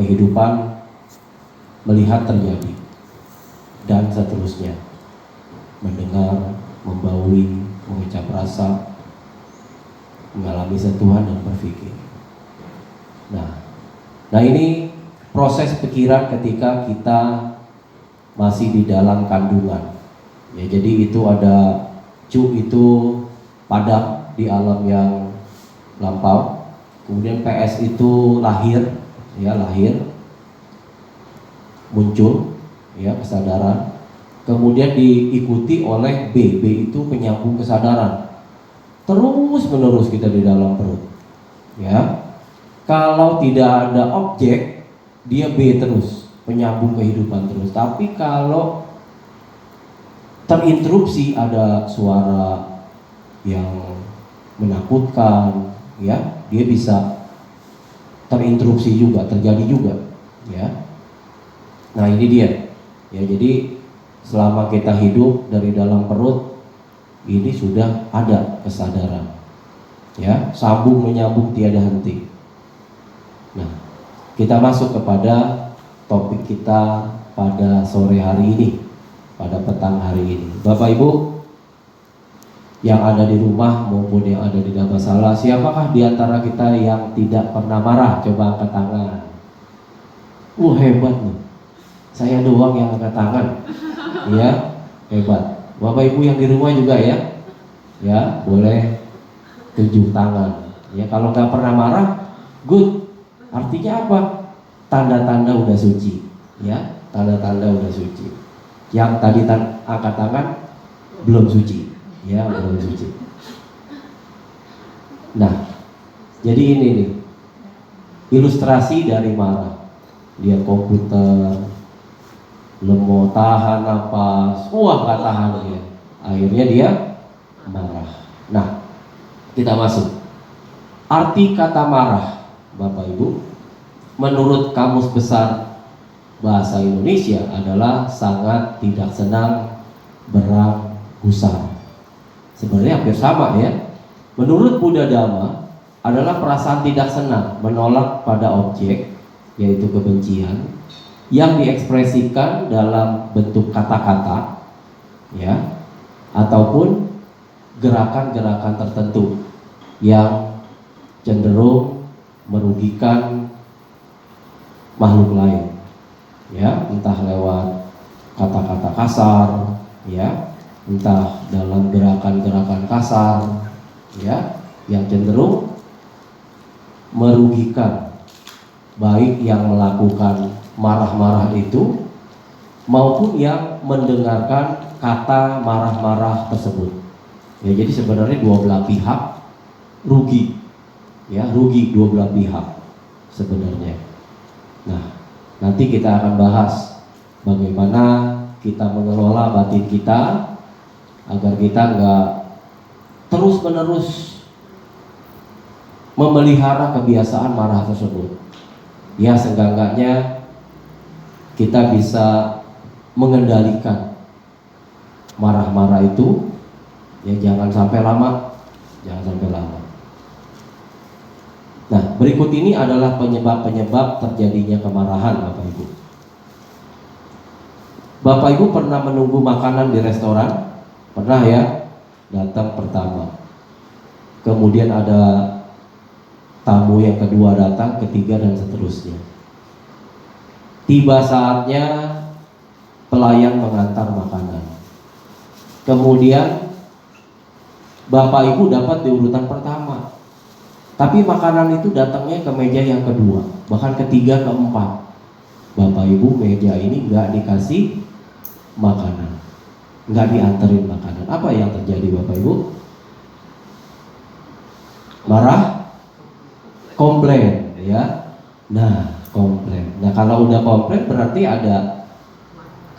kehidupan melihat terjadi dan seterusnya, mendengar, membaui, mengucap rasa, mengalami sentuhan dan berpikir. Nah ini proses pikiran ketika kita masih di dalam kandungan. Ya, jadi itu ada itu padam di alam yang lampau. Kemudian PS itu lahir, muncul, ya, kesadaran. Kemudian diikuti oleh B itu penyambung kesadaran. Terus menerus kita di dalam perut, ya. Kalau tidak ada objek, dia B terus, penyambung kehidupan terus. Tapi kalau terinterupsi, ada suara yang menakutkan, ya, dia bisa terinterupsi juga, terjadi juga, ya. Nah ini dia, ya. Jadi selama kita hidup dari dalam perut ini sudah ada kesadaran, ya, sambung menyambung tiada henti. Nah, kita masuk kepada topik kita pada sore hari ini, pada petang hari ini. Bapak Ibu yang ada di rumah maupun yang ada di dalam salah, siapakah di antara kita yang tidak pernah marah? Coba angkat tangan. Hebat nih. Saya doang yang angkat tangan. Ya, hebat. Bapak Ibu yang di rumah juga ya. Ya, boleh 7 tangan. Ya, kalau nggak pernah marah, good. Artinya apa? Tanda-tanda udah suci. Ya, tanda-tanda udah suci. Yang tadi angkat tangan belum suci. Ya, belum suci. Nah, jadi ini nih ilustrasi dari marah. Lihat komputer, lemot, tahan napas, nggak tahan dia. Akhirnya dia marah. Nah, kita masuk. Arti kata marah, Bapak Ibu, menurut Kamus Besar Bahasa Indonesia adalah sangat tidak senang, berat, gusar. Sebenarnya hampir sama, ya. Menurut Buddha Dhamma adalah perasaan tidak senang, menolak pada objek, yaitu kebencian, yang diekspresikan dalam bentuk kata-kata, ya, ataupun gerakan-gerakan tertentu yang cenderung merugikan makhluk lain, ya, entah lewat kata-kata kasar, ya, entah dalam gerakan-gerakan kasar, ya, yang cenderung merugikan baik yang melakukan marah-marah itu maupun yang mendengarkan kata marah-marah tersebut. Ya, jadi sebenarnya dua belah pihak rugi, ya, rugi dua belah pihak sebenarnya. Nah, nanti kita akan bahas bagaimana kita mengelola batin kita agar kita nggak terus-menerus memelihara kebiasaan marah tersebut. Ya, seenggak-enggaknya kita bisa mengendalikan marah-marah itu, ya, jangan sampai lama. Nah, berikut ini adalah penyebab-penyebab terjadinya kemarahan, Bapak Ibu. Bapak Ibu pernah menunggu makanan di restoran? Pernah, ya? Datang pertama, kemudian ada tamu yang kedua datang, ketiga, dan seterusnya. Tiba saatnya pelayan mengantar makanan. Kemudian Bapak Ibu dapat di urutan pertama, tapi makanan itu datangnya ke meja yang kedua, bahkan ketiga, keempat. Bapak Ibu meja ini nggak dikasih makanan, nggak dianterin makanan. Apa yang terjadi, Bapak Ibu? Marah, komplain, ya. Nah, komplain. Nah, kalau udah komplain berarti ada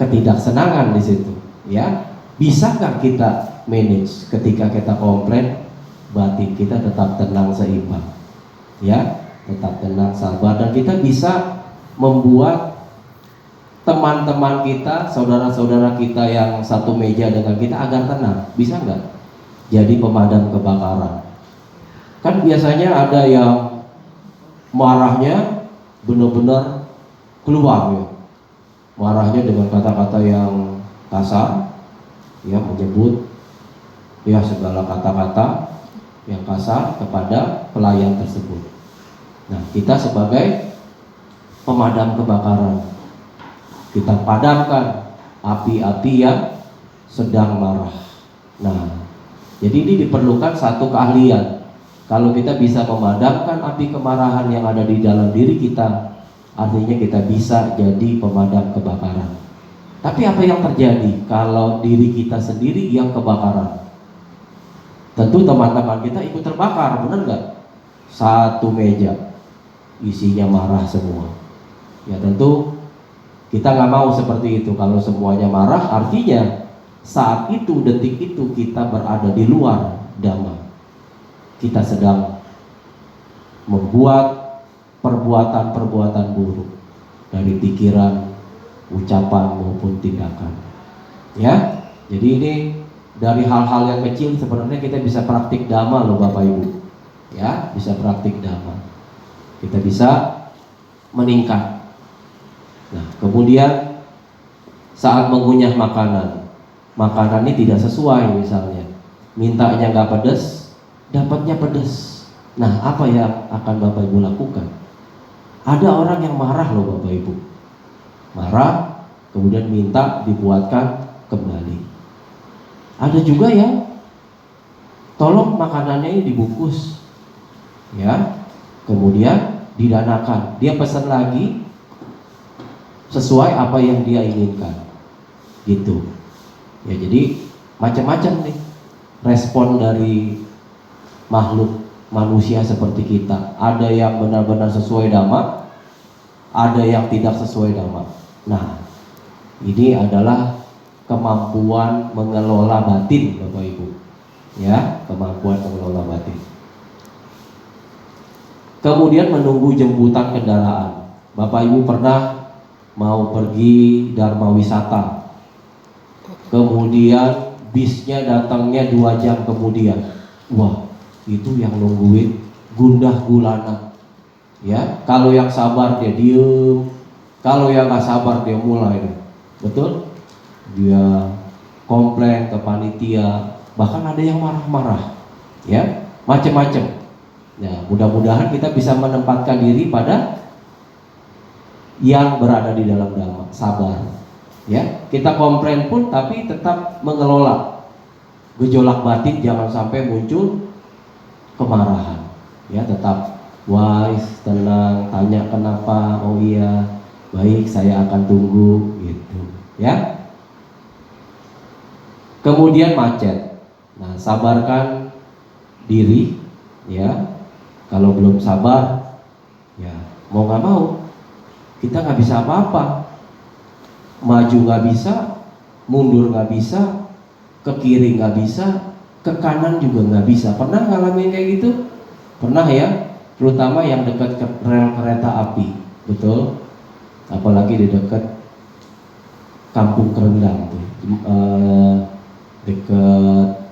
ketidaksenangan di situ, ya. Bisa nggak kita manage ketika kita komplain, batin kita tetap tenang, seimbang, ya, tetap tenang, sabar, dan kita bisa membuat teman-teman kita, saudara-saudara kita yang satu meja dengan kita agar tenang. Bisa nggak jadi pemadam kebakaran? Kan biasanya ada yang marahnya benar-benar keluar ya, marahnya dengan kata-kata yang kasar, ya, menyebut ya segala kata-kata yang kasar kepada pelayan tersebut. Nah, kita sebagai pemadam kebakaran, kita padamkan api-api yang sedang marah. Nah, jadi ini diperlukan satu keahlian. Kalau kita bisa memadamkan api kemarahan yang ada di dalam diri kita, artinya kita bisa jadi pemadam kebakaran. Tapi apa yang terjadi kalau diri kita sendiri yang kebakaran? Tentu teman-teman kita ikut terbakar, benar nggak? Satu meja isinya marah semua. Ya tentu kita nggak mau seperti itu. Kalau semuanya marah, artinya saat itu, detik itu kita berada di luar damai. Kita sedang membuat perbuatan-perbuatan buruk dari pikiran, ucapan maupun tindakan. Ya, jadi ini dari hal-hal yang kecil sebenarnya kita bisa praktik dhamma loh Bapak Ibu. Ya, bisa praktik dhamma. Kita bisa meningkat. Nah, kemudian saat mengunyah makanan, makanan ini tidak sesuai misalnya, mintanya nggak pedas, dapatnya pedas. Nah, apa yang akan Bapak Ibu lakukan? Ada orang yang marah loh Bapak Ibu, marah kemudian minta dibuatkan kembali. Ada juga yang tolong makanannya ini dibungkus, ya, kemudian didanakan. Dia pesan lagi sesuai apa yang dia inginkan, gitu. Ya, jadi macam-macam nih respon dari makhluk manusia seperti kita. Ada yang benar-benar sesuai dhamma, ada yang tidak sesuai dhamma. Nah, ini adalah kemampuan mengelola batin Bapak Ibu. Ya, kemampuan mengelola batin. Kemudian menunggu jemputan kendaraan. Bapak Ibu pernah mau pergi dharma wisata, kemudian bisnya datangnya 2 jam kemudian. Wah, itu yang nungguin gundah gulana. Ya, kalau yang sabar dia diem, kalau yang nggak sabar dia mulai, betul? Dia komplain ke panitia, bahkan ada yang marah-marah, ya, macam-macam. Nah, mudah-mudahan kita bisa menempatkan diri pada yang berada di dalam dhamma, sabar. Ya, kita komplain pun tapi tetap mengelola gejolak batin, jangan sampai muncul kemarahan. Ya, tetap wise, tenang, tanya kenapa, oh iya, baik, saya akan tunggu, gitu. Ya. Kemudian macet. Nah, sabarkan diri, ya. Kalau belum sabar, ya mau nggak mau, kita nggak bisa apa-apa. Maju nggak bisa, mundur nggak bisa, ke kiri nggak bisa, ke kanan juga nggak bisa. Pernah ngalamin kayak gitu? Pernah ya, terutama yang dekat ke rel kereta api, betul? Apalagi di dekat Kampung Kerendang tuh, dekat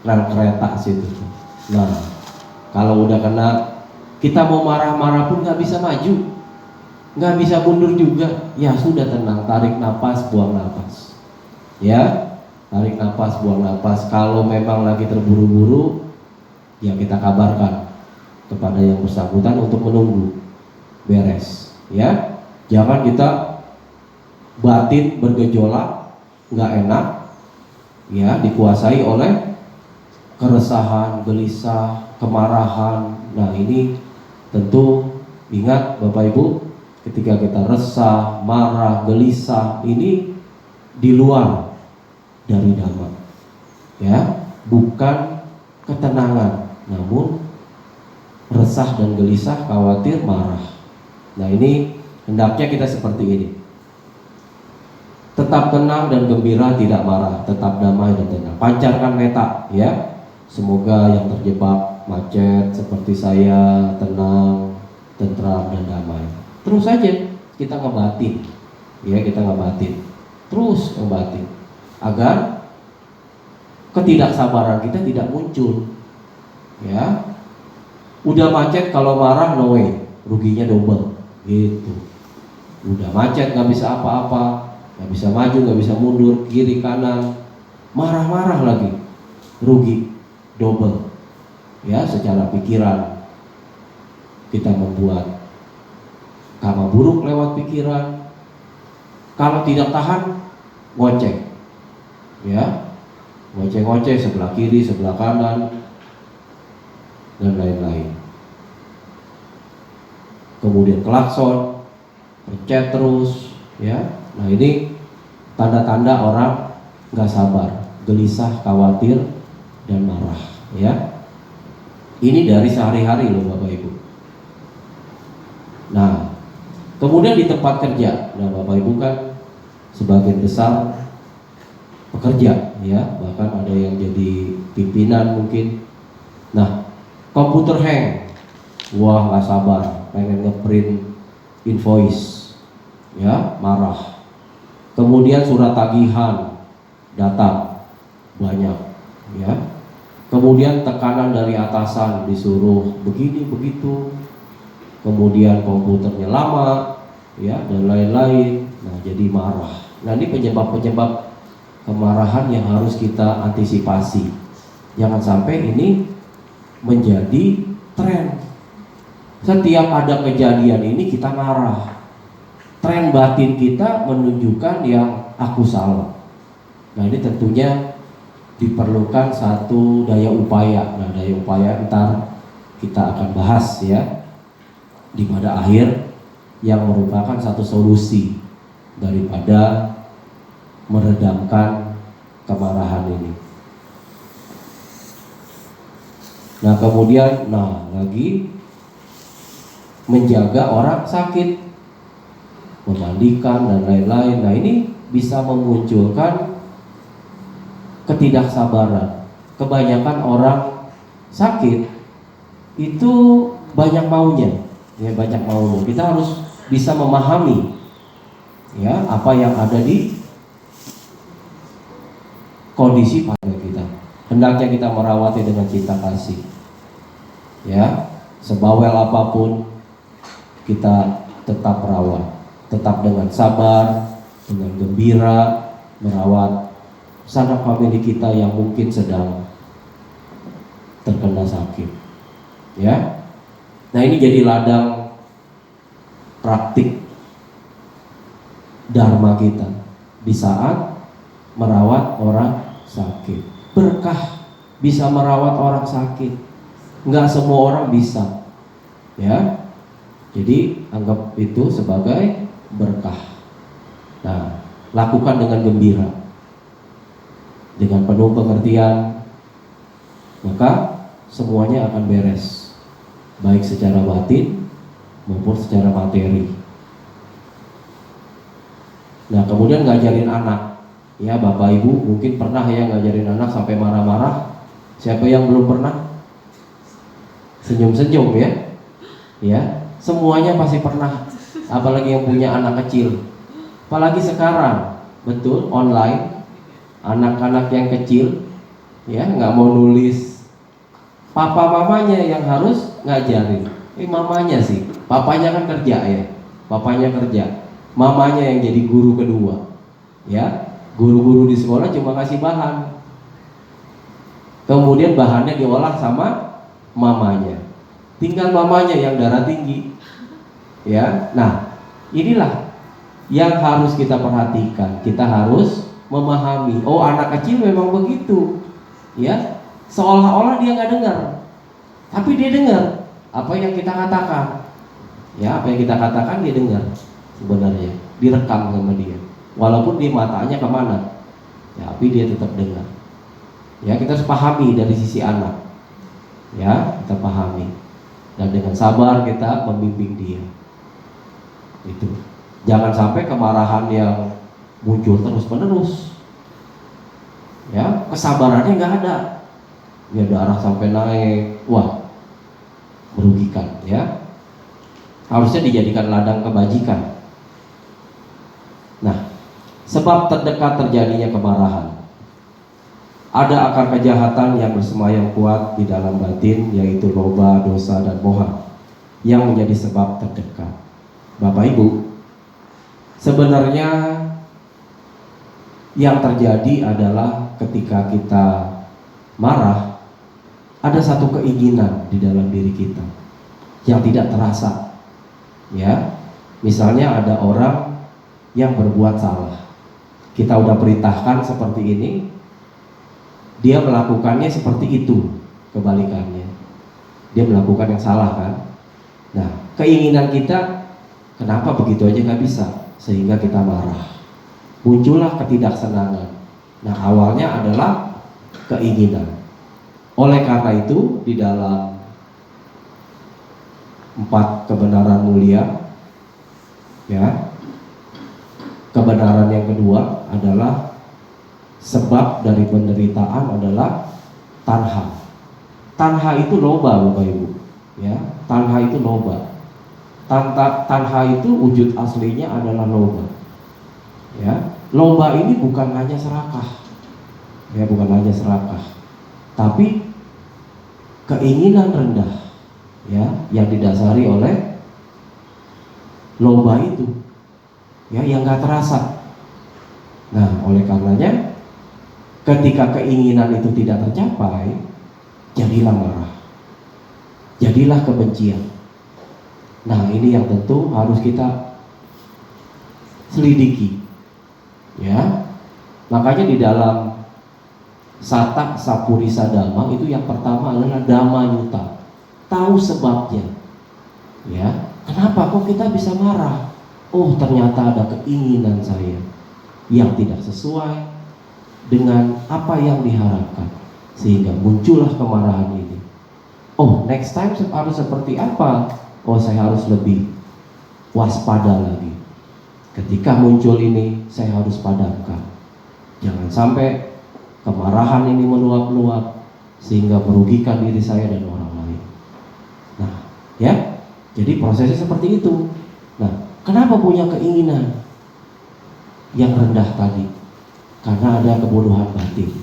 rel kereta situ. Nah, kalau udah kena, kita mau marah-marah pun nggak bisa maju, nggak bisa mundur juga. Ya sudah, tenang, tarik nafas, buang nafas. Ya, tarik nafas, buang nafas. Kalau memang lagi terburu-buru, ya kita kabarkan kepada yang bersangkutan untuk menunggu beres. Ya, jangan kita batin bergejolak, nggak enak, ya, dikuasai oleh keresahan, gelisah, kemarahan. Nah, ini tentu ingat Bapak Ibu, ketika kita resah, marah, gelisah, ini di luar dari dhamma, ya, bukan ketenangan, namun resah dan gelisah, khawatir, marah. Nah, ini hendaknya kita seperti ini. Tetap tenang dan gembira, tidak marah, tetap damai dan tenang. Pancarkan metta, ya. Semoga yang terjebak macet seperti saya tenang, tentram dan damai. Terus saja kita ngebatin, ya, kita ngebatin, terus ngebatin agar ketidaksabaran kita tidak muncul. Ya, udah macet kalau marah, no way, ruginya double, gitu. udah macet, nggak bisa apa-apa, nggak bisa maju, nggak bisa mundur, kiri kanan, marah-marah lagi, rugi double. Ya, secara pikiran kita membuat karma buruk lewat pikiran. Kalau tidak tahan, ngoceh, ya, ngoceh-ngoceh sebelah kiri, sebelah kanan, dan lain-lain. Kemudian klakson, pencet terus, ya. Nah, ini tanda-tanda orang nggak sabar, gelisah, khawatir, dan marah, ya. Ini dari sehari-hari loh Bapak Ibu. Nah, kemudian di tempat kerja, nah Bapak Ibu kan sebagian besar pekerja, ya, bahkan ada yang jadi pimpinan mungkin. Nah, komputer hang, wah nggak sabar, pengen ngeprint invoice, ya, marah. Kemudian surat tagihan datang banyak, ya. Kemudian tekanan dari atasan disuruh begini begitu. Kemudian komputernya lama, ya, dan lain-lain. Nah, jadi marah. Nah, ini penyebab-penyebab kemarahan yang harus kita antisipasi. Jangan sampai ini menjadi tren. Setiap ada kejadian ini kita marah. Tren batin kita menunjukkan yang aku salah. Nah, ini tentunya diperlukan satu daya upaya. Nah, daya upaya ntar kita akan bahas, ya, di pada akhir, yang merupakan satu solusi daripada meredamkan kemarahan ini. Nah, kemudian lagi menjaga orang sakit, memandikan dan lain-lain. Nah, ini bisa memunculkan ketidaksabaran. Kebanyakan orang sakit itu banyak maunya, ya, banyak maunya. Kita harus bisa memahami, ya, apa yang ada di kondisi pada kita. Hendaknya kita merawatnya dengan cinta kasih, ya. Sebawel apapun kita tetap rawat, tetap dengan sabar, dengan gembira merawat sanak famili kita yang mungkin sedang terkena sakit, ya. Nah, ini jadi ladang praktik dharma kita di saat merawat orang sakit. Berkah bisa merawat orang sakit. Nggak semua orang bisa, ya. Jadi anggap itu sebagai berkah. Nah, lakukan dengan gembira, dengan penuh pengertian, maka semuanya akan beres, baik secara batin maupun secara materi. Nah, kemudian ngajarin anak, ya, Bapak Ibu mungkin pernah ya ngajarin anak sampai marah-marah. Siapa yang belum pernah? Senyum-senyum, ya, ya, semuanya pasti pernah. Apalagi yang punya anak kecil, apalagi sekarang, betul, online. Anak-anak yang kecil, ya, nggak mau nulis, papa mamanya yang harus ngajarin. Mamanya sih, papanya kan kerja, ya, papanya kerja, mamanya yang jadi guru kedua, ya. Guru-guru di sekolah cuma kasih bahan, kemudian bahannya diolah sama mamanya, tinggal mamanya yang darah tinggi, ya. Nah, inilah yang harus kita perhatikan. Kita harus memahami, oh, anak kecil memang begitu, ya, seolah-olah dia nggak dengar, tapi dia dengar apa yang kita katakan, ya, apa yang kita katakan dia dengar, sebenarnya direkam sama dia, walaupun di matanya kemana, ya, tapi dia tetap dengar, ya. Kita harus pahami dari sisi anak, ya, kita pahami, dan dengan sabar kita membimbing dia. Itu, jangan sampai kemarahan yang muncul terus-menerus, ya, kesabarannya nggak ada, ya, darah sampai naik, wah, merugikan, ya. Harusnya dijadikan ladang kebajikan. Nah, sebab terdekat terjadinya kemarahan, ada akar kejahatan yang bersemayam kuat di dalam batin, yaitu loba, dosa, dan moha, yang menjadi sebab terdekat. Bapak Ibu, Sebenarnya yang terjadi adalah ketika kita marah, ada satu keinginan di dalam diri kita yang tidak terasa. Ya, misalnya ada orang yang berbuat salah, kita udah perintahkan seperti ini, dia melakukannya seperti itu, kebalikannya dia melakukan yang salah kan. Nah, keinginan kita kenapa begitu aja nggak bisa, sehingga kita marah, muncullah ketidaksenangan. Nah, awalnya adalah keinginan. Oleh karena itu di dalam 4 kebenaran mulia, ya, kebenaran yang kedua adalah sebab dari penderitaan adalah tanha. Tanha itu loba, Bapak Ibu. Ya, tanha itu loba. Tanha itu wujud aslinya adalah loba. Ya, loba ini bukan hanya serakah. Ya, bukan hanya serakah, tapi keinginan rendah, ya, yang didasari oleh loba itu, ya, yang gak terasa. Nah, oleh karenanya ketika keinginan itu tidak tercapai, jadilah marah, jadilah kebencian. Nah, ini yang tentu harus kita selidiki, ya. Makanya di dalam Satak Sapurisa Dhamma itu yang pertama adalah Dhamma Yuta, tahu sebabnya. Ya, kenapa kok kita bisa marah? Oh, ternyata ada keinginan saya yang tidak sesuai dengan apa yang diharapkan, sehingga muncullah kemarahan ini. Oh, next time harus seperti apa? Oh, saya harus lebih waspada lagi. Ketika muncul ini, saya harus padamkan. Jangan sampai kemarahan ini meluap-luap sehingga merugikan diri saya dan orang lain. Nah, ya, jadi prosesnya seperti itu. Nah, kenapa punya keinginan yang rendah tadi? Karena ada kebodohan batin.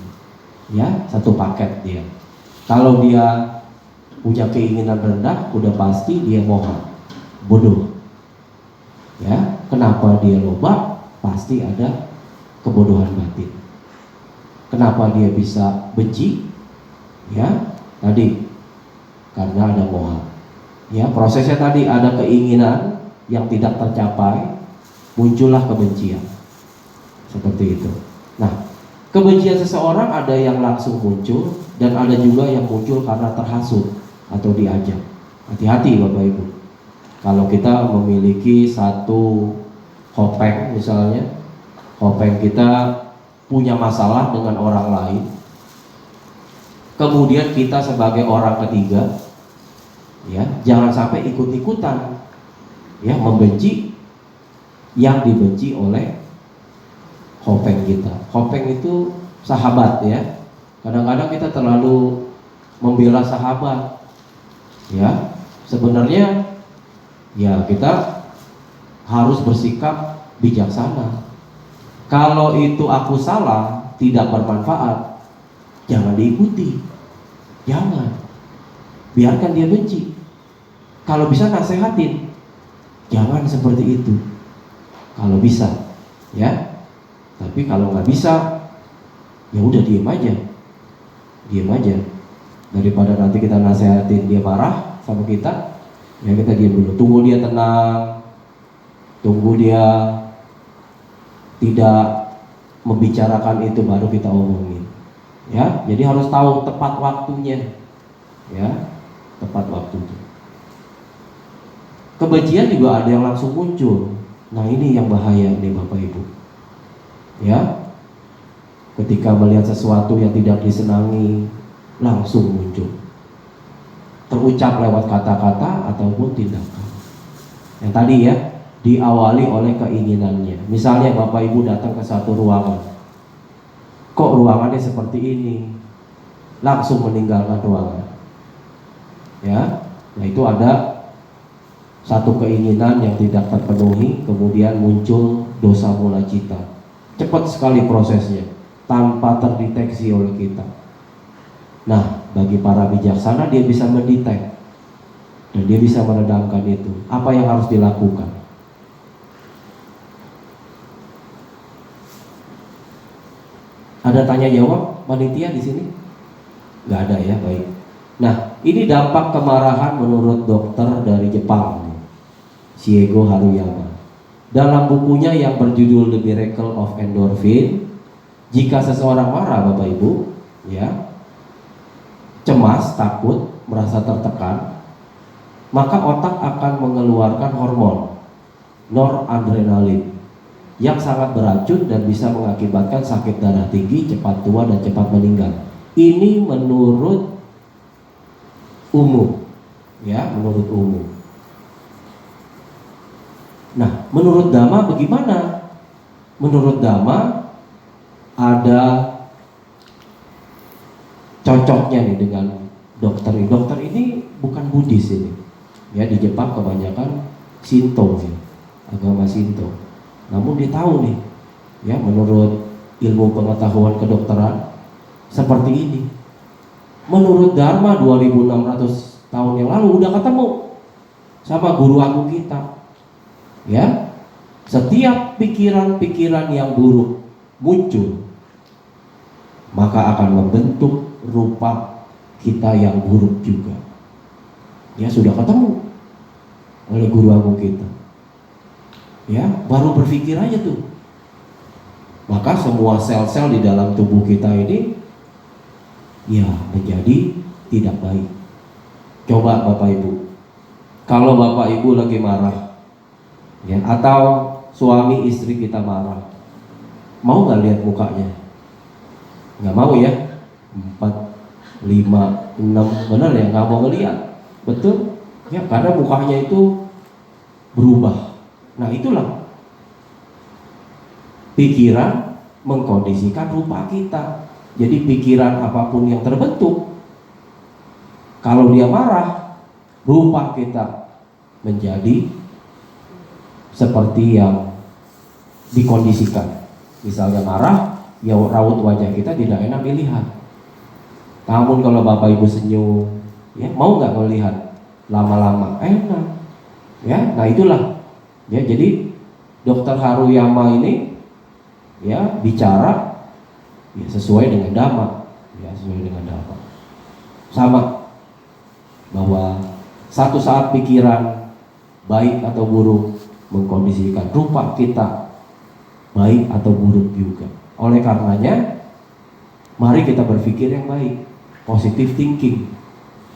Ya, satu paket dia. Kalau dia punya keinginan rendah, udah pasti dia moha, bodoh. Ya, kenapa dia loba? Pasti ada kebodohan batin. Kenapa dia bisa benci? Ya, tadi karena ada moha. Ya, prosesnya tadi ada keinginan yang tidak tercapai, muncullah kebencian. Seperti itu. Nah, kebencian seseorang ada yang langsung muncul dan ada juga yang muncul karena terhasut atau diajak. Hati-hati Bapak Ibu. Kalau kita memiliki satu kopeng misalnya, kopeng kita punya masalah dengan orang lain, kemudian kita sebagai orang ketiga, ya, jangan sampai ikut-ikutan, ya, membenci yang dibenci oleh kopeng kita. Kopeng itu sahabat, ya. Kadang-kadang kita terlalu membela sahabat, ya. Sebenarnya, ya, kita harus bersikap bijaksana. Kalau itu aku salah, tidak bermanfaat, jangan diikuti. Jangan. Biarkan dia benci. Kalau bisa nasehatin. Jangan seperti itu. Kalau bisa, ya. Tapi kalau nggak bisa, ya udah diem aja. Diem aja. Daripada nanti kita nasehatin dia marah sama kita, ya kita diem dulu. Tunggu dia tenang. Tunggu dia tidak membicarakan itu, baru kita omongin. Ya, jadi harus tahu tepat waktunya. Ya, tepat waktu itu. Kebencian juga ada yang langsung muncul. Nah, ini yang bahaya nih Bapak Ibu. Ya, ketika melihat sesuatu yang tidak disenangi, langsung muncul. Terucap lewat kata-kata ataupun tindakan. Yang tadi ya, diawali oleh keinginannya. Misalnya Bapak Ibu datang ke satu ruangan, kok ruangannya seperti ini, langsung meninggalkan ruangan. Ya, nah itu ada satu keinginan yang tidak terpenuhi, kemudian muncul dosa mula cita. Cepat sekali prosesnya, tanpa terdeteksi oleh kita. Nah, bagi para bijaksana dia bisa mendetek dan dia bisa meredamkan itu. Apa yang harus dilakukan? Ada tanya jawab panitia di sini? Nggak ada ya, baik. Nah, ini dampak kemarahan menurut dokter dari Jepang, Shiego Haruyama. Dalam bukunya yang berjudul The Miracle of Endorphin, jika seseorang marah, Bapak Ibu, ya, cemas, takut, merasa tertekan, maka otak akan mengeluarkan hormon noradrenalin yang sangat beracun dan bisa mengakibatkan sakit darah tinggi, cepat tua, dan cepat meninggal. Ini menurut umum, ya, menurut umum. Nah, menurut Dhamma bagaimana? Menurut Dhamma ada cocoknya nih dengan dokter ini. Dokter ini bukan Buddhis ini. Ya, di Jepang kebanyakan Shinto, ya, agama Shinto. Namun dia tahu nih, ya, menurut ilmu pengetahuan kedokteran seperti ini. Menurut Dharma 2600 tahun yang lalu udah ketemu sama guru agung kita. Ya, setiap pikiran-pikiran yang buruk muncul, maka akan membentuk rupa kita yang buruk juga. Ya, sudah ketemu oleh guru agung kita. Ya, baru berpikir aja tuh, maka semua sel-sel di dalam tubuh kita ini, ya, menjadi tidak baik. Coba Bapak Ibu, kalau Bapak Ibu lagi marah, ya, atau suami istri kita marah, mau nggak lihat mukanya? Nggak mau ya. 4, 5, 6, benar ya, nggak mau ngelihat. Betul ya, karena mukanya itu berubah. Nah, itulah pikiran mengkondisikan rupa kita. Jadi pikiran apapun yang terbentuk, kalau dia marah, rupa kita menjadi seperti yang dikondisikan. Misalnya marah, ya raut wajah kita tidak enak dilihat. Namun kalau Bapak Ibu senyum, ya, mau nggak melihat lama-lama? Enak. Ya, nah itulah. Ya, jadi Dokter Haruyama ini, ya, bicara, ya, sesuai dengan Dhamma, ya, sesuai dengan Dhamma. Sama, bahwa satu saat pikiran baik atau buruk mengkondisikan rupa kita baik atau buruk juga. Oleh karenanya, mari kita berpikir yang baik, positive thinking,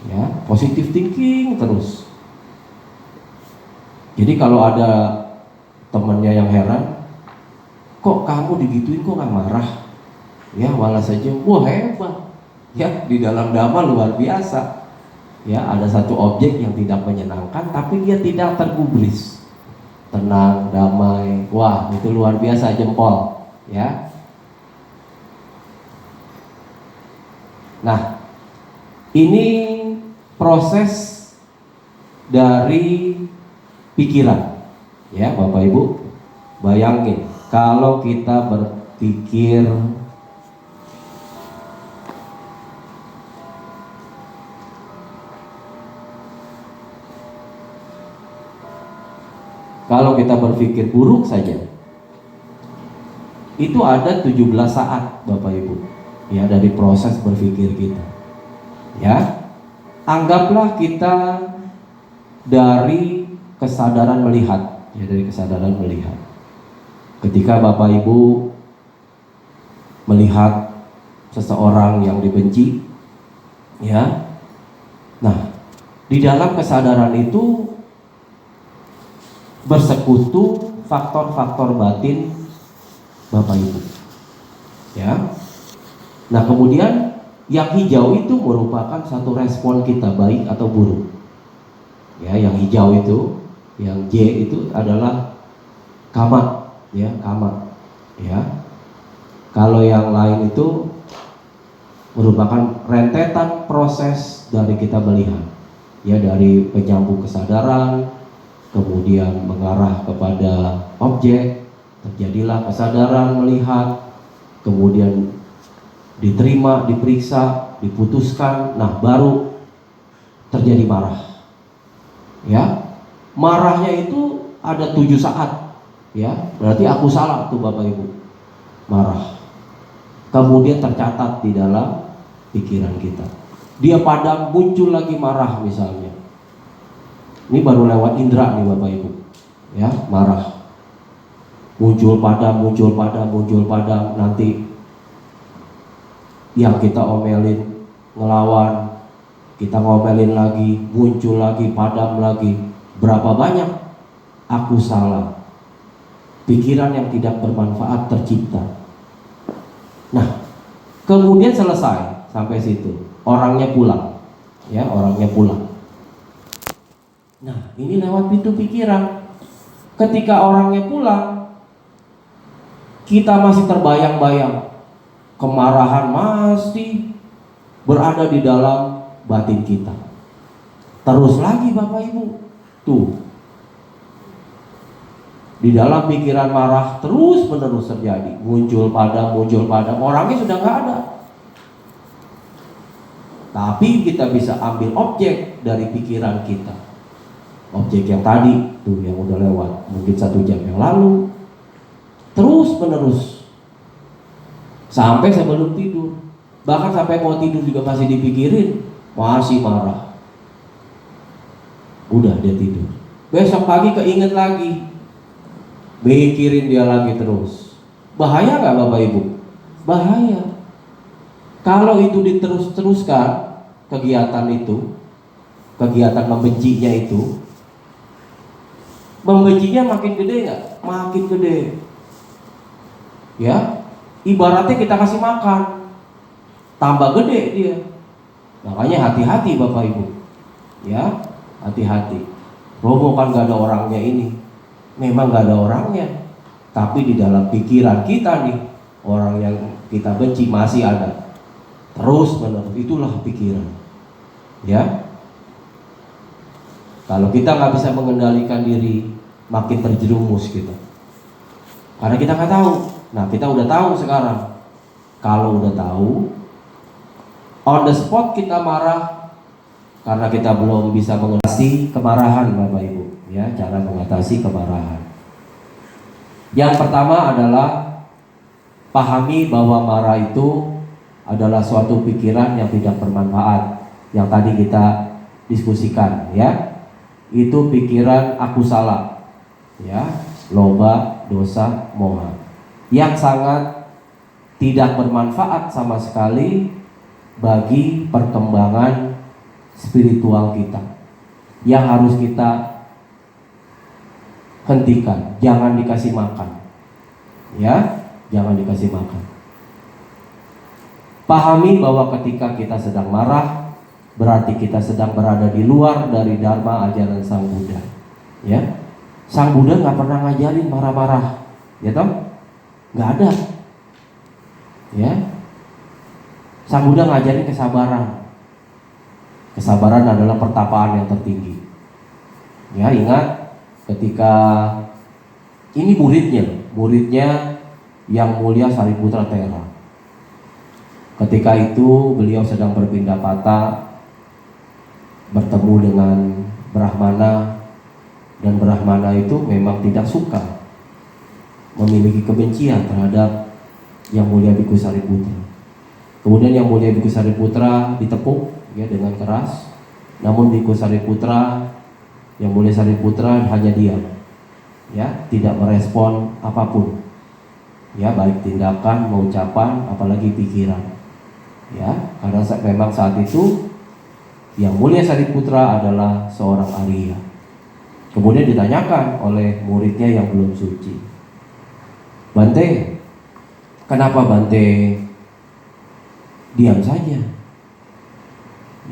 ya, positive thinking terus. Jadi kalau ada temannya yang heran, kok kamu digituin kok nggak marah? Ya, malah saja, wah hebat. Ya, di dalam Dhamma luar biasa. Ya, ada satu objek yang tidak menyenangkan, tapi dia tidak tergubris, tenang, damai. Wah, itu luar biasa, jempol. Ya. Nah, ini proses dari pikiran. Ya, Bapak Ibu, bayangin kalau kita berpikir buruk saja, itu ada 17 saat Bapak Ibu, ya, dari proses berpikir kita. Ya, anggaplah kita dari kesadaran melihat, ya, dari kesadaran melihat. Ketika Bapak Ibu melihat seseorang yang dibenci, ya, nah, di dalam kesadaran itu bersekutu faktor-faktor batin Bapak Ibu, ya. Nah, kemudian yang hijau itu merupakan satu respon kita baik atau buruk. Ya, yang hijau itu, yang J itu adalah kama, ya, kama, ya. Kalau yang lain itu merupakan rentetan proses dari kita melihat, ya, dari penyambung kesadaran, kemudian mengarah kepada objek, terjadilah kesadaran melihat, kemudian diterima, diperiksa, diputuskan, nah baru terjadi marah. Ya, marahnya itu ada 7 saat, ya, berarti aku salah tuh Bapak Ibu, marah. kemudian tercatat di dalam pikiran kita. Dia padam, muncul lagi marah misalnya. Ini baru lewat indera nih Bapak Ibu, ya, marah. Muncul padam, muncul padam, muncul padam. Nanti yang kita omelin ngelawan, kita ngomelin lagi, muncul lagi, padam lagi. Berapa banyak aku salah, pikiran yang tidak bermanfaat tercipta. Nah, kemudian selesai sampai situ, orangnya pulang, ya, orangnya pulang. Nah, ini lewat pintu pikiran. Ketika orangnya pulang, kita masih terbayang-bayang, kemarahan masih berada di dalam batin kita. Terus lagi Bapak Ibu, tuh, di dalam pikiran marah terus menerus terjadi, muncul padam, orangnya sudah nggak ada. Tapi kita bisa ambil objek dari pikiran kita, objek yang tadi tuh, yang udah lewat mungkin 1 jam yang lalu, terus menerus sampai sebelum tidur, bahkan sampai mau tidur juga masih dipikirin, masih marah. Udah, dia tidur. Besok pagi keinget lagi, mikirin dia lagi terus. Bahaya nggak Bapak Ibu? Bahaya. Kalau itu diterus-teruskan, kegiatan itu, kegiatan membencinya itu, membencinya makin gede nggak? Makin gede. Ya, ibaratnya kita kasih makan, tambah gede dia. Makanya hati-hati Bapak Ibu, ya, hati-hati. Romo kan gak ada orangnya ini, memang gak ada orangnya, tapi di dalam pikiran kita nih, orang yang kita benci masih ada. Terus menerus, itulah pikiran, ya. Kalau kita nggak bisa mengendalikan diri, makin terjerumus kita. Karena kita nggak tahu. Nah, kita udah tahu sekarang. Kalau udah tahu, on the spot kita marah karena kita belum bisa mengatasi kemarahan Bapak Ibu, ya, cara mengatasi kemarahan. Yang pertama adalah pahami bahwa marah itu adalah suatu pikiran yang tidak bermanfaat. Yang tadi kita diskusikan, ya. Itu pikiran aku salah, ya, loba, dosa, moha, yang sangat tidak bermanfaat sama sekali bagi perkembangan spiritual kita, yang harus kita hentikan. Jangan dikasih makan, ya, jangan dikasih makan. Pahami bahwa ketika kita sedang marah, berarti kita sedang berada di luar dari dharma ajaran Sang Buddha, ya. Sang Buddha nggak pernah ngajarin marah-marah, ya toh, nggak ada, ya. Sang Buddha ngajarin kesabaran. Kesabaran adalah pertapaan yang tertinggi. Ya, ingat ketika ini muridnya yang mulia Sariputra Thera. Ketika itu beliau sedang berpindah patah, bertemu dengan Brahmana, dan Brahmana itu memang tidak suka, memiliki kebencian terhadap yang mulia Bhikkhu Sariputra. Kemudian yang mulia Bhikkhu Sariputra ditepuk, ya, dengan keras. Namun Bhikkhu Sariputra, yang mulia Sariputra hanya diam, ya, tidak merespon apapun, ya, baik tindakan, ucapan, apalagi pikiran, ya, karena memang saat itu yang mulia Sariputra adalah seorang Arya. Kemudian ditanyakan oleh muridnya yang belum suci, Bante, kenapa Bante diam saja?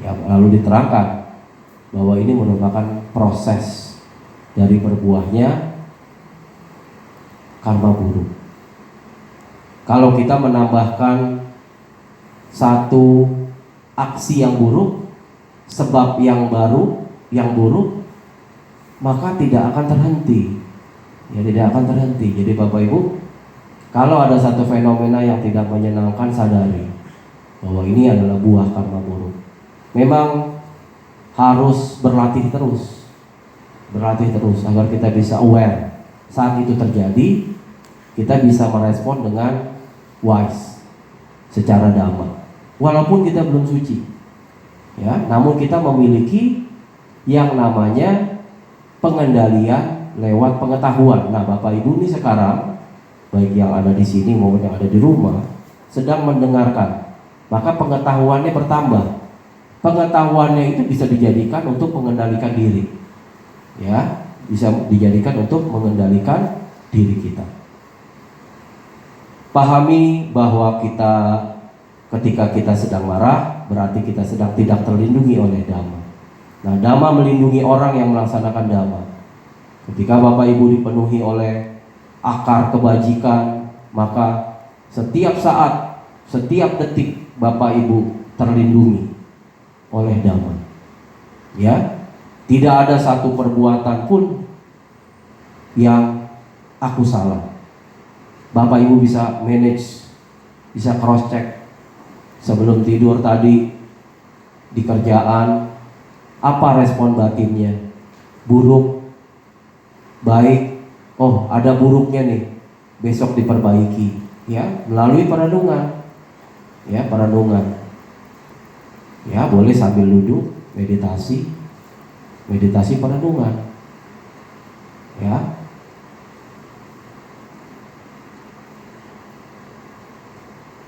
Ya, lalu diterangkan bahwa ini merupakan proses dari berbuahnya karma buruk. Kalau kita menambahkan satu aksi yang buruk, sebab yang baru, yang buruk, maka tidak akan terhenti. Ya, tidak akan terhenti. Jadi Bapak Ibu, kalau ada satu fenomena yang tidak menyenangkan, sadari bahwa ini adalah buah karma buruk. Memang harus berlatih terus agar kita bisa aware. Saat itu terjadi, kita bisa merespon dengan wise, secara damai. Walaupun kita belum suci, ya, namun kita memiliki yang namanya pengendalian lewat pengetahuan. Nah, Bapak Ibu ini sekarang, baik yang ada di sini maupun yang ada di rumah, sedang mendengarkan, maka pengetahuannya bertambah. Pengetahuannya itu bisa dijadikan untuk mengendalikan diri, ya, bisa dijadikan untuk mengendalikan diri kita. Pahami bahwa ketika kita sedang marah, berarti kita sedang tidak terlindungi oleh Dhamma. Nah, Dhamma melindungi orang yang melaksanakan Dhamma. Ketika Bapak Ibu dipenuhi oleh akar kebajikan, maka setiap saat, setiap detik Bapak Ibu terlindungi oleh Dhamma. Ya, tidak ada satu perbuatan pun yang aku salah. Bapak Ibu bisa manage, bisa cross check sebelum tidur tadi di kerjaan, apa respon batinnya? Buruk, baik, oh ada buruknya nih, besok diperbaiki, ya, melalui perenungan, ya, perenungan, ya, boleh sambil duduk meditasi perenungan, ya.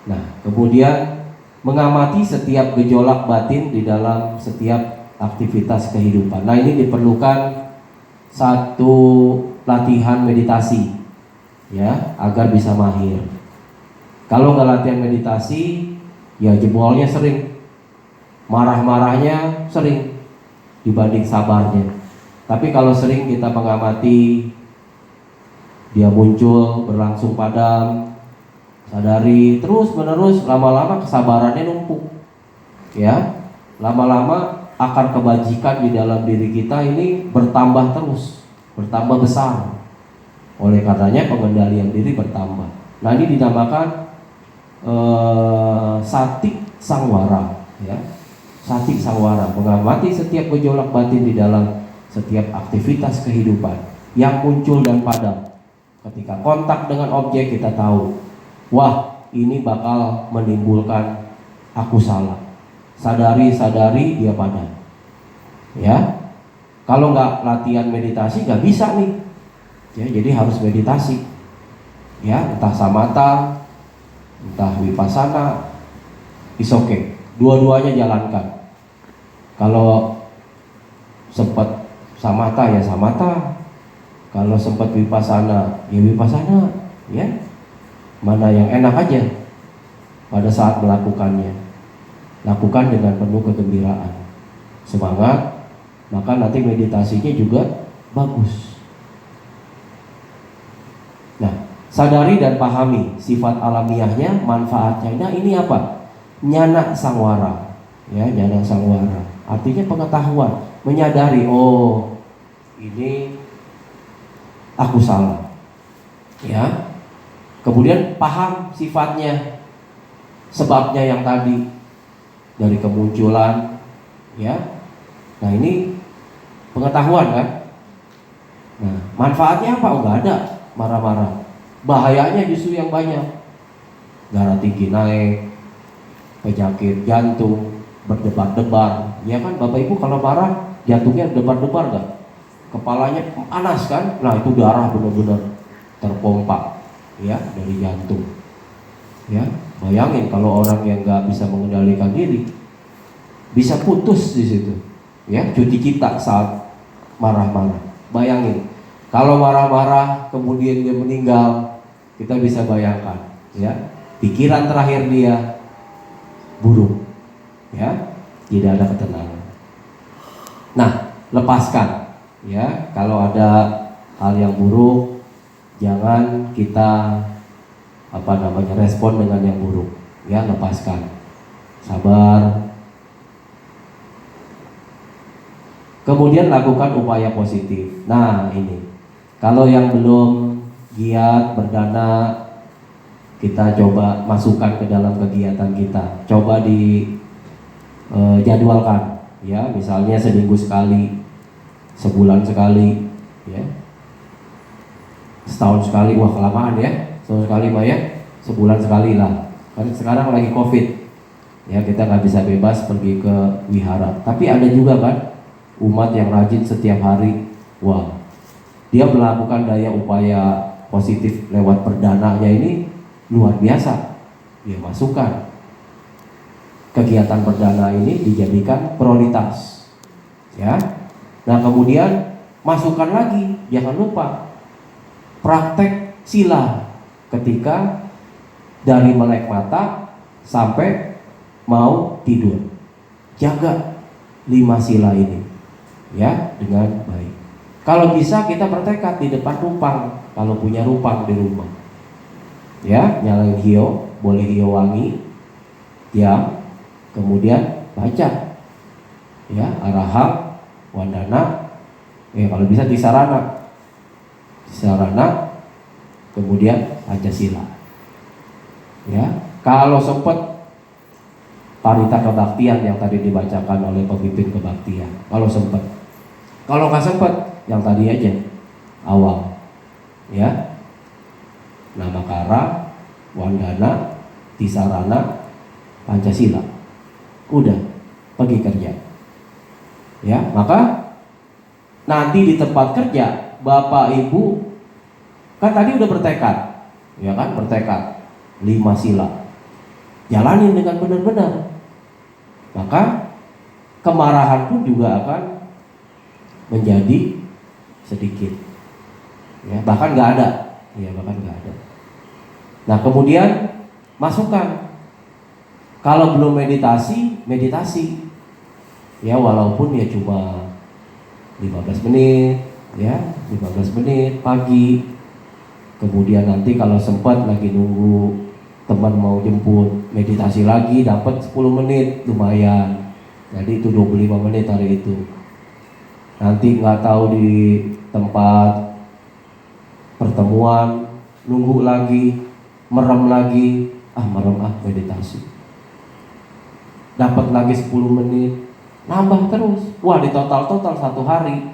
Nah, kemudian mengamati setiap gejolak batin di dalam setiap aktivitas kehidupan. Nah, ini diperlukan satu latihan meditasi, ya, agar bisa mahir. Kalau nggak latihan meditasi, ya jebolnya sering, marah-marahnya sering dibanding sabarnya. Tapi kalau sering kita mengamati, dia muncul, berlangsung padam, sadari, terus menerus, lama-lama kesabarannya numpuk, ya, lama-lama akar kebajikan di dalam diri kita ini bertambah terus, bertambah besar. Oleh karenanya pengendalian diri bertambah. Nah, ini dinamakan satik sangwara, ya, satik sangwara, mengamati setiap gejolak batin di dalam setiap aktivitas kehidupan yang muncul dan padam. Ketika kontak dengan objek, kita tahu, wah, ini bakal menimbulkan aku salah. Sadari dia padam. Ya, kalau nggak latihan meditasi nggak bisa nih. Ya, jadi harus meditasi. Ya, entah samatha, entah vipassana, is okay. Dua-duanya jalankan. Kalau sempat samatha ya samatha, kalau sempat vipassana ya vipassana, ya. Mana yang enak aja pada saat melakukannya. Lakukan dengan penuh kegembiraan, semangat, maka nanti meditasinya juga bagus. Nah, sadari dan pahami sifat alamiahnya, manfaatnya. Nah, ini apa? Nyana sangwara, ya, nyana sangwara. Artinya pengetahuan, menyadari, oh, ini aku salah, ya. Kemudian paham sifatnya, sebabnya yang tadi dari kemunculan, ya. Nah, ini pengetahuan kan. Nah, manfaatnya apa? Oh, nggak ada marah-marah. Bahayanya justru yang banyak. Darah tinggi naik, penyakit jantung, berdebar-debar. Ya kan, Bapak Ibu kalau marah jantungnya debar-debar nggak? Kepalanya panas kan? Nah, itu darah benar-benar terpompa, ya, dari jantung. Ya, bayangin kalau orang yang nggak bisa mengendalikan diri, bisa putus di situ, ya, cuti kita saat marah-marah. Bayangin kalau marah-marah kemudian dia meninggal, kita bisa bayangkan, ya, pikiran terakhir dia buruk, ya, tidak ada ketenangan. Nah, lepaskan, ya, kalau ada hal yang buruk, jangan kita respon dengan yang buruk, ya, lepaskan, sabar. Kemudian lakukan upaya positif. Nah, ini kalau yang belum giat berdana, kita coba masukkan ke dalam kegiatan kita, coba jadwalkan, ya, misalnya seminggu sekali, sebulan sekali, ya, setahun sekali. Wah, kelamaan ya, setahun sekali mah ya, sebulan sekali lah, Kan sekarang lagi COVID, ya kita nggak bisa bebas pergi ke wihara. Tapi ada juga kan umat yang rajin setiap hari, wah, dia melakukan daya upaya positif lewat perdananya ini luar biasa. Dia masukkan kegiatan perdana ini dijadikan prioritas, ya. Nah kemudian masukkan lagi, jangan lupa praktek sila ketika dari melek mata sampai mau tidur. Jaga 5 sila ini, ya, dengan baik. Kalau bisa kita bertekad di depan rupang, kalau punya rupang di rumah, ya, nyalain hio, boleh hio wangi, ya, kemudian baca, ya, arahang, wandana, ya kalau bisa tisarana, kemudian pancasila, ya. Kalau sempat parita kebaktian yang tadi dibacakan oleh pemimpin kebaktian, kalau sempat. Kalau nggak sempat, yang tadi aja awal, ya, namakara, wandana, tisarana, pancasila, udah pergi kerja, ya. Maka nanti di tempat kerja bapak ibu kan tadi udah bertekad, ya kan, bertekad 5 sila, jalanin dengan benar-benar, maka kemarahan pun juga akan menjadi sedikit, ya, bahkan nggak ada, ya, bahkan nggak ada. Nah kemudian masukkan, kalau belum meditasi, ya, walaupun ya cuma 15 menit, ya, 15 menit pagi. Kemudian nanti kalau sempat lagi nunggu teman mau jemput, meditasi lagi, dapat 10 menit, lumayan. Jadi itu 25 menit hari itu. Nanti nggak tahu di tempat pertemuan, nunggu lagi, merem lagi, meditasi. Dapat lagi 10 menit, nambah terus. Wah, di total 1 hari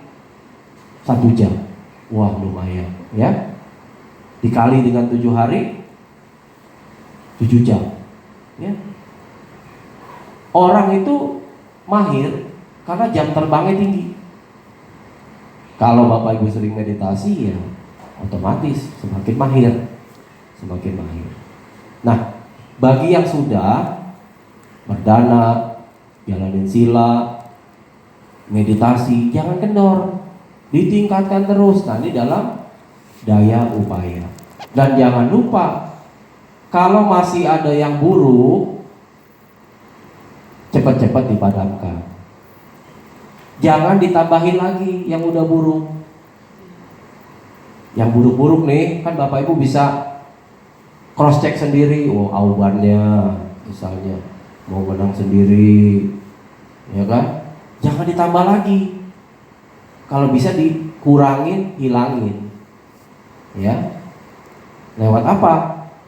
1 jam. Wah, lumayan, ya. Dikali dengan 7 hari 7 jam, ya. Orang itu mahir karena jam terbangnya tinggi. Kalau bapak ibu sering meditasi, ya otomatis semakin mahir. Nah, bagi yang sudah berdana, jalanin sila, meditasi, jangan kendor, ditingkatkan terus. Nanti dalam daya upaya. Dan jangan lupa, kalau masih ada yang buruk, cepat-cepat dipadamkan. Jangan ditambahin lagi yang udah buruk. Yang buruk-buruk nih, kan bapak ibu bisa cross check sendiri. Oh, aubannya misalnya mau menang sendiri, ya kan? Jangan ditambah lagi. Kalau bisa dikurangin, hilangin, ya. Lewat apa?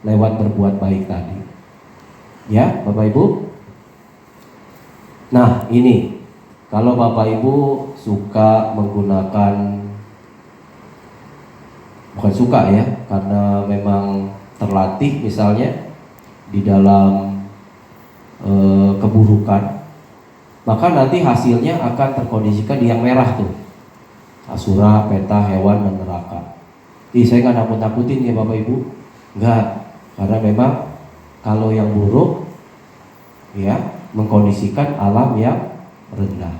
Lewat berbuat baik tadi, ya bapak ibu. Nah ini, kalau bapak ibu suka menggunakan, bukan suka ya, karena memang terlatih misalnya di dalam keburukan, maka nanti hasilnya akan terkondisikan di yang merah tuh, asura, peta, hewan, dan neraka. Saya nggak nakut-nakutin ya bapak ibu, nggak, karena memang kalau yang buruk, ya, mengkondisikan alam yang rendah.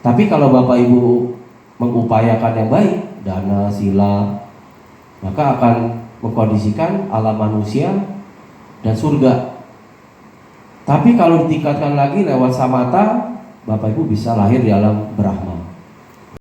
Tapi kalau bapak ibu mengupayakan yang baik, dana, sila, maka akan mengkondisikan alam manusia dan surga. Tapi kalau ditingkatkan lagi lewat samatha, bapak ibu bisa lahir di alam Brahma.